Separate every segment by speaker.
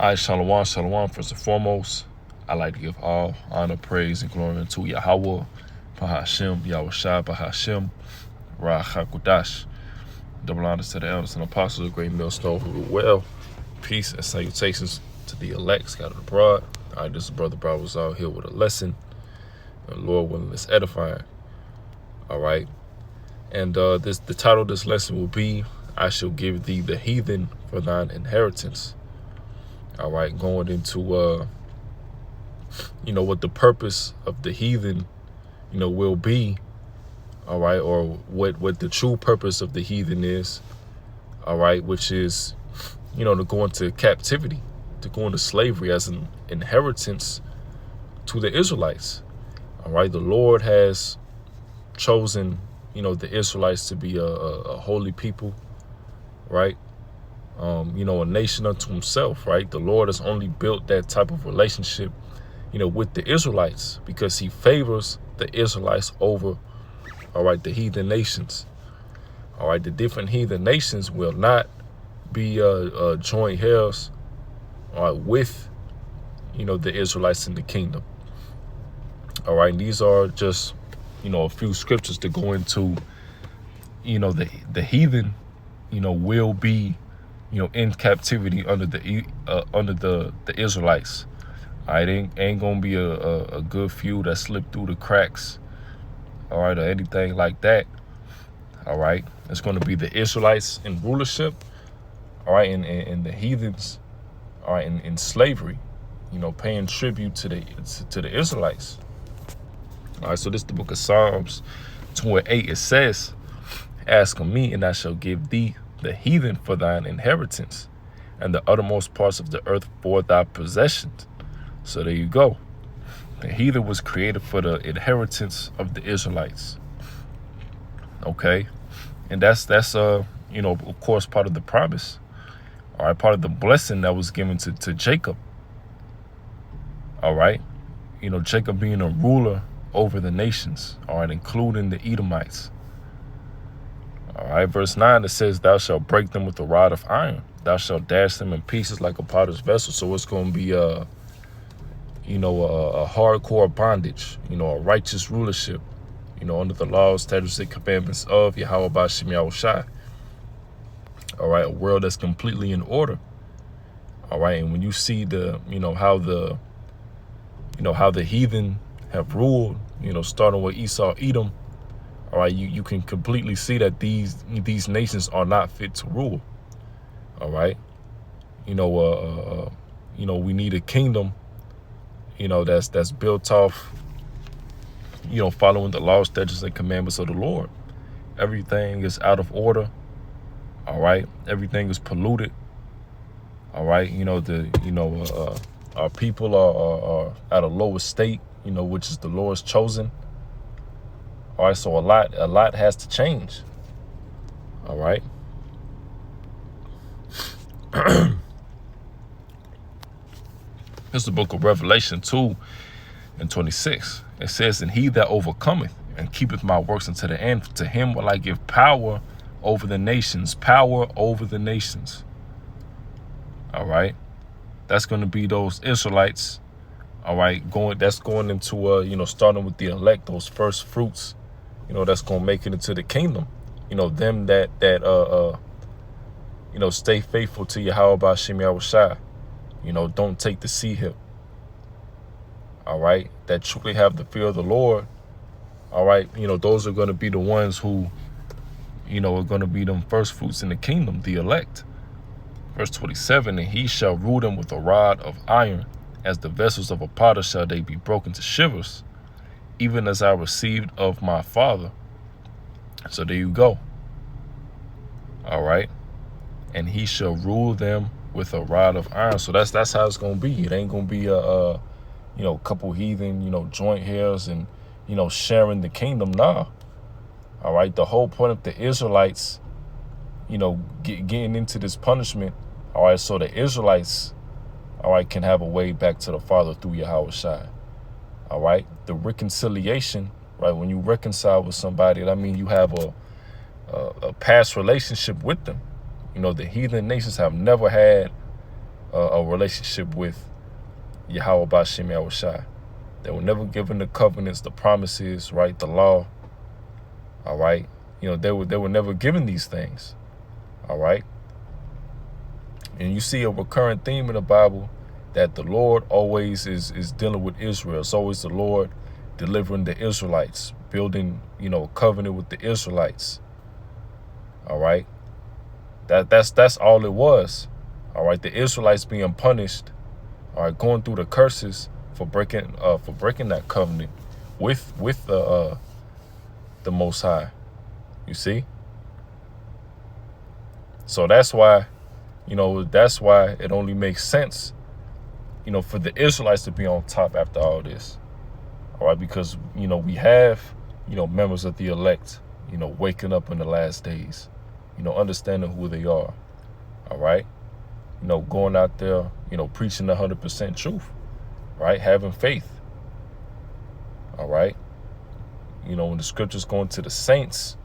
Speaker 1: Alright, shalom, shalom. First and foremost, I like to give all honor, praise, and glory unto Yahweh, Bahashem, Yahushua, Bahashem, Ra HaKodash. Double honors to the elders and apostles of great Millstone who rule well. Peace and salutations to the elect scattered abroad. Alright, this is Brother Brothers out here with a lesson. And Lord willing, it's edifying. Alright. And the title of this lesson will be, I shall give thee the heathen for thine inheritance. All right, going into, what the purpose of the heathen, will be, all right, or what the true purpose of the heathen is, all right, which is, to go into captivity, to go into slavery as an inheritance to the Israelites. All right, the Lord has chosen, the Israelites to be a holy people, right? A nation unto himself, right? The Lord has only built that type of relationship, with the Israelites because he favors the Israelites over, all right, the heathen nations. All right, the different heathen nations will not be joint heirs, all right, with, the Israelites in the kingdom. All right, and these are just, a few scriptures to go into, the heathen, will be, in captivity under the Israelites. All right, ain't gonna be a good few that slip through the cracks, all right, or anything like that. All right, it's gonna be the Israelites in rulership, all right, and the heathens, all right, in slavery, paying tribute to the Israelites. All right, so this is the book of Psalms 28. It says, "Ask of me, and I shall give thee the heathen for thine inheritance, and the uttermost parts of the earth for thy possession." So there you go. The heathen was created for the inheritance of the Israelites. Okay, and that's of course, part of the promise. All right, part of the blessing that was given to Jacob. All right, Jacob being a ruler over the nations. All right, including the Edomites. All right, verse 9, it says, "Thou shalt break them with a rod of iron. Thou shalt dash them in pieces like a potter's vessel." So it's going to be a hardcore bondage, a righteous rulership, under the laws, statutes, and commandments of Yahweh Bashem Yahushua. All right, a world that's completely in order. All right, and when you see how the heathen have ruled, starting with Esau, Edom. All right, you can completely see that these nations are not fit to rule. All right, we need a kingdom, that's built off, following the laws, statutes, and commandments of the Lord. Everything is out of order. All right, everything is polluted. All right, our people are at a lower state, which is the Lord's chosen. All right, so a lot has to change. All right. This is the book of Revelation 2:26. It says, "And he that overcometh and keepeth my works unto the end, to him will I give power over the nations." Power over the nations. All right. That's going to be those Israelites. All right. That's going into, starting with the elect, those first fruits. That's gonna make it into the kingdom. Them that stay faithful to Yahweh Bashem Yahushua. Don't take the sea hip. All right, that truly have the fear of the Lord. All right, those are gonna be the ones who, are gonna be them first fruits in the kingdom, the elect. Verse 27, "And he shall rule them with a rod of iron, as the vessels of a potter shall they be broken to shivers, even as I received of my father." So there you go. All right. "And he shall rule them with a rod of iron." So that's how it's going to be. It ain't going to be a couple heathen, joint heirs and, sharing the kingdom. Nah. All right. The whole point of the Israelites, getting into this punishment. All right. So the Israelites, all right, can have a way back to the Father through Yahweh Shai. All right, the reconciliation, right? When you reconcile with somebody, that means you have a past relationship with them. The heathen nations have never had a relationship with Yahweh B'Shem Yahushai. They were never given the covenants, the promises, right, the law. All right, they were never given these things. All right, and you see a recurring theme in the Bible that the Lord always is dealing with Israel. It's always the Lord delivering the Israelites, building a covenant with the Israelites. All right, that's all it was. All right, the Israelites being punished. All right, going through the curses for breaking that covenant with the Most High. You see? So that's why it only makes sense, for the Israelites to be on top after all this. All right, because we have members of the elect, waking up in the last days, understanding who they are. All right, going out there, preaching 100% truth. Right, having faith. All right, when the scriptures going to the saints,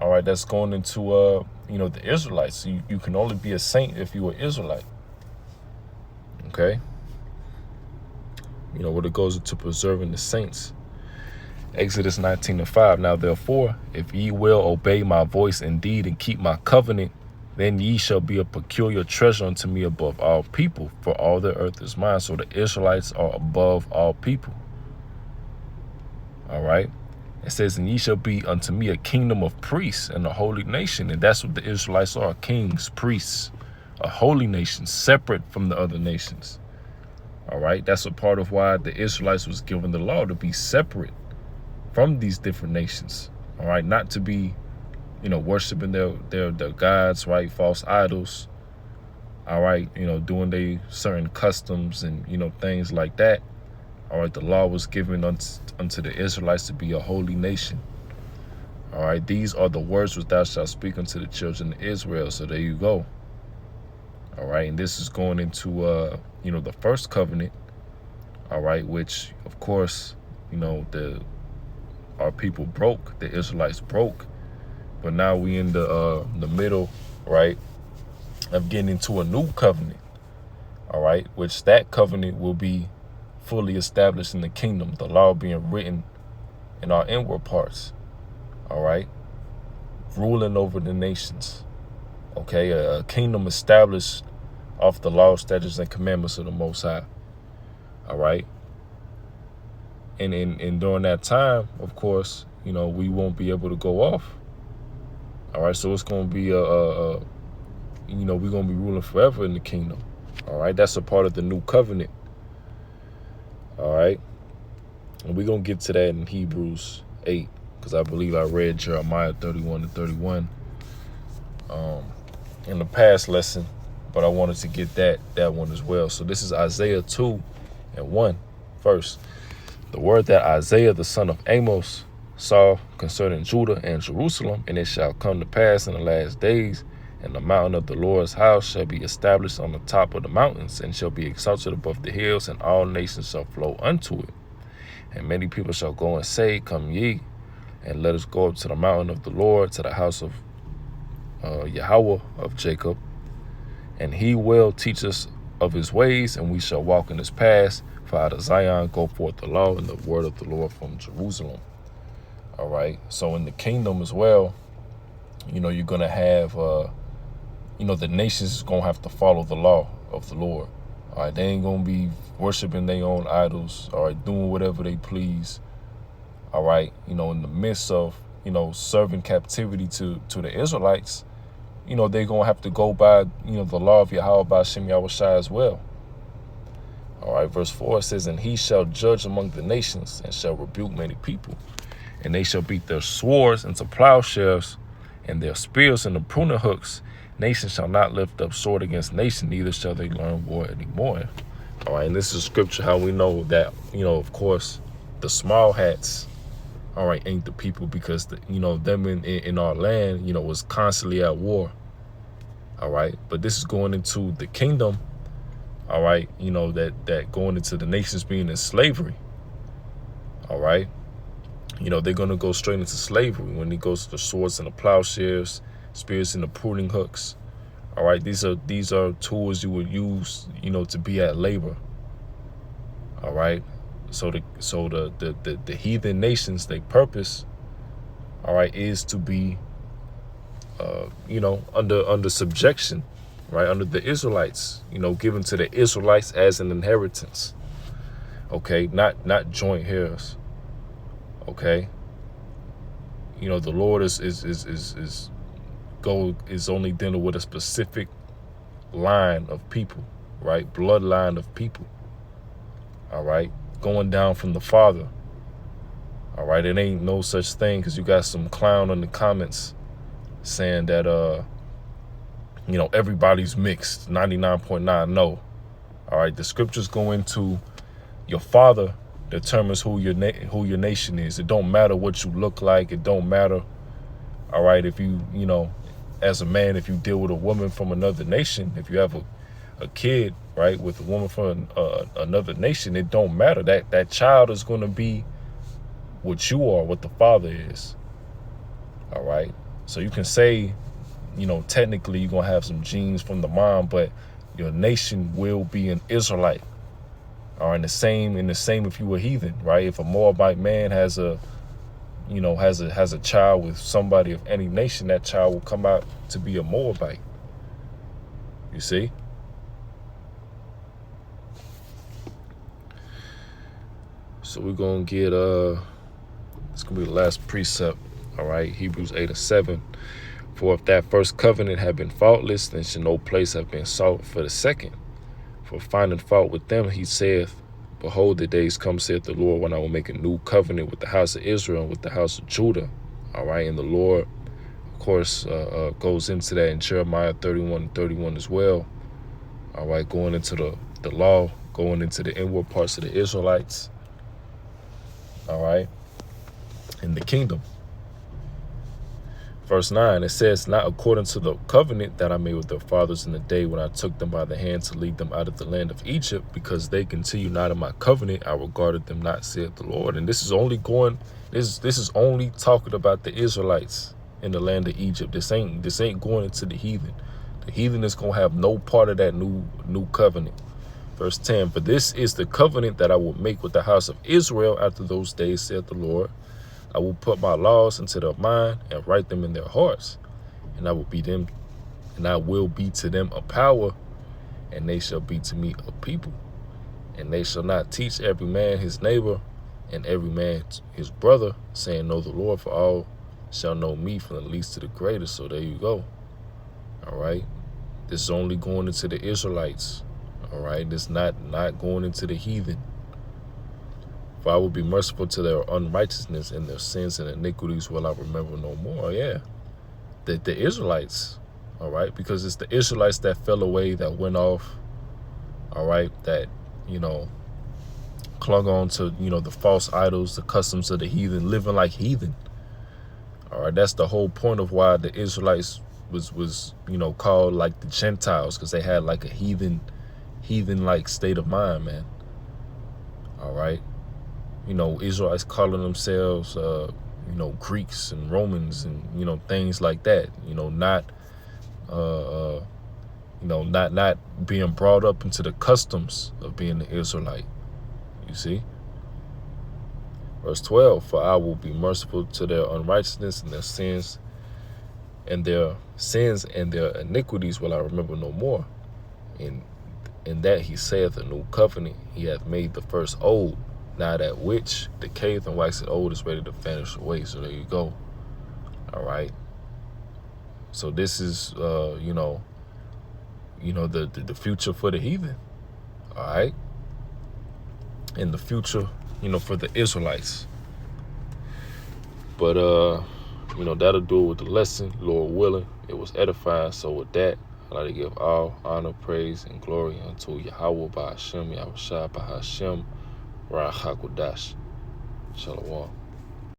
Speaker 1: all right, that's going into the Israelites. You can only be a saint if you are Israelite. Okay, what it goes into preserving the saints. Exodus 19:5. Now therefore, if ye will obey my voice indeed and keep my covenant, then ye shall be a peculiar treasure unto me above all people, for all the earth is mine. So the Israelites are above all people. All right. It says, and ye shall be unto me a kingdom of priests and a holy nation. And that's what the Israelites are, kings, priests, a holy nation, separate from the other nations. All right. That's a part of why the Israelites was given the law, to be separate from these different nations. All right. Not to be worshiping their gods, right? False idols. All right. Doing their certain customs and, things like that. All right. The law was given unto the Israelites to be a holy nation. All right. These are the words which thou shalt speak unto the children of Israel. So there you go. All right. And this is going into, the first covenant. All right. Which, of course, our people broke. The Israelites broke. But now we in the middle, right, of getting into a new covenant, all right, which that covenant will be fully established in the kingdom, the law being written in our inward parts, all right, ruling over the nations, okay, a kingdom established off the law, statutes, and commandments of the Most High, all right, and during that time, of course, we won't be able to go off. All right, so it's going to be we're going to be ruling forever in the kingdom. All right, that's a part of the new covenant. All right, and we're going to get to that in Hebrews 8, because I believe I read Jeremiah 31-31 in the past lesson, but I wanted to get that one as well. So this is Isaiah 2:1 first. The word that Isaiah the son of Amos saw concerning Judah and Jerusalem, and it shall come to pass in the last days, and the mountain of the Lord's house shall be established on the top of the mountains, and shall be exalted above the hills, and all nations shall flow unto it. And many people shall go and say, come ye, and let us go up to the mountain of the Lord, to the house of Yahweh of Jacob, and he will teach us of his ways, and we shall walk in his paths. For out of Zion go forth the law and the word of the Lord from Jerusalem. All right. So in the kingdom as well, you're going to have, the nations is going to have to follow the law of the Lord. All right. They ain't going to be worshiping their own idols. All right. Doing whatever they please. All right. In the midst of, serving captivity to the Israelites, they're going to have to go by, the law of Yahweh B'Shem Yahushai as well. All right. Verse 4 says, and he shall judge among the nations and shall rebuke many people. And they shall beat their swords into plowshares and their spears into pruning hooks. Nation shall not lift up sword against nation, neither shall they learn war anymore. All right, and this is scripture how we know that, of course, the small hats, all right, ain't the people, because, them in our land, was constantly at war. All right, but this is going into the kingdom, all right, that going into the nations being in slavery. All right. They're going to go straight into slavery when it goes to the swords and the plowshares, spears and the pruning hooks. All right, these are tools you would use, to be at labor. All right, so the heathen nations, their purpose, all right, is to be, under subjection, right, under the Israelites, given to the Israelites as an inheritance. Okay, not joint heirs. Okay, the Lord is only dealing with a specific line of people, right? Bloodline of people. All right, going down from the Father. All right, it ain't no such thing, because you got some clown in the comments saying that everybody's mixed. 99.9 no. All right, the scriptures go into your father determines who your nation is. It don't matter what you look like. It don't matter. All right, if you as a man, if you deal with a woman from another nation, if you have a kid, right, with a woman from another nation, it don't matter. That child is going to be what you are, what the father is. All right, so you can say, technically you're gonna have some genes from the mom, but your nation will be an Israelite. Or in the same if you were heathen, right? If a Moabite man has a child with somebody of any nation, that child will come out to be a Moabite. You see? So we're gonna get it's gonna be the last precept, all right? Hebrews 8:7. For if that first covenant had been faultless, then should no place have been sought for the second. For finding fault with them, he saith, behold, the days come, saith the Lord, when I will make a new covenant with the house of Israel and with the house of Judah. All right, and the Lord, of course, goes into that in Jeremiah 31:31 as well. All right, going into the law, going into the inward parts of the Israelites. All right, in the kingdom. Verse 9, it says, not according to the covenant that I made with their fathers in the day when I took them by the hand to lead them out of the land of Egypt, because they continue not in my covenant, I regarded them not, saith the Lord. And this is only talking about the Israelites in the land of Egypt. This ain't going into the heathen. The heathen is going to have no part of that new covenant. Verse 10, for this is the covenant that I will make with the house of Israel after those days, saith the Lord. I will put my laws into their mind and write them in their hearts, and I will be to them a power, and they shall be to me a people. And they shall not teach every man his neighbor and every man his brother, saying, know the Lord, for all shall know me, from the least to the greatest. So there you go. All right, this is only going into the Israelites. All right, this not going into the heathen. For I will be merciful to their unrighteousness, and their sins and iniquities will I remember no more. Yeah, the Israelites, all right, because it's the Israelites that fell away, that went off, all right, that, clung on to, the false idols, the customs of the heathen, living like heathen. All right, that's the whole point of why the Israelites was called like the Gentiles, because they had like a heathen-like state of mind, man. All right. Israelites calling themselves, Greeks and Romans and, things like that, not being brought up into the customs of being an Israelite. You see? Verse 12, for I will be merciful to their unrighteousness, and their sins and their iniquities will I remember no more. In that he saith a new covenant, he hath made the first old. Now that which decayeth and waxeth old is ready to vanish away. So there you go. All right. So this is, the future for the heathen. All right. And the future, for the Israelites. But, that'll do it with the lesson, Lord willing. It was edifying. So with that, I'd like to give all honor, praise, and glory unto Yahweh by Hashem, Yahushua by Hashem, Rachakudash. Shalom.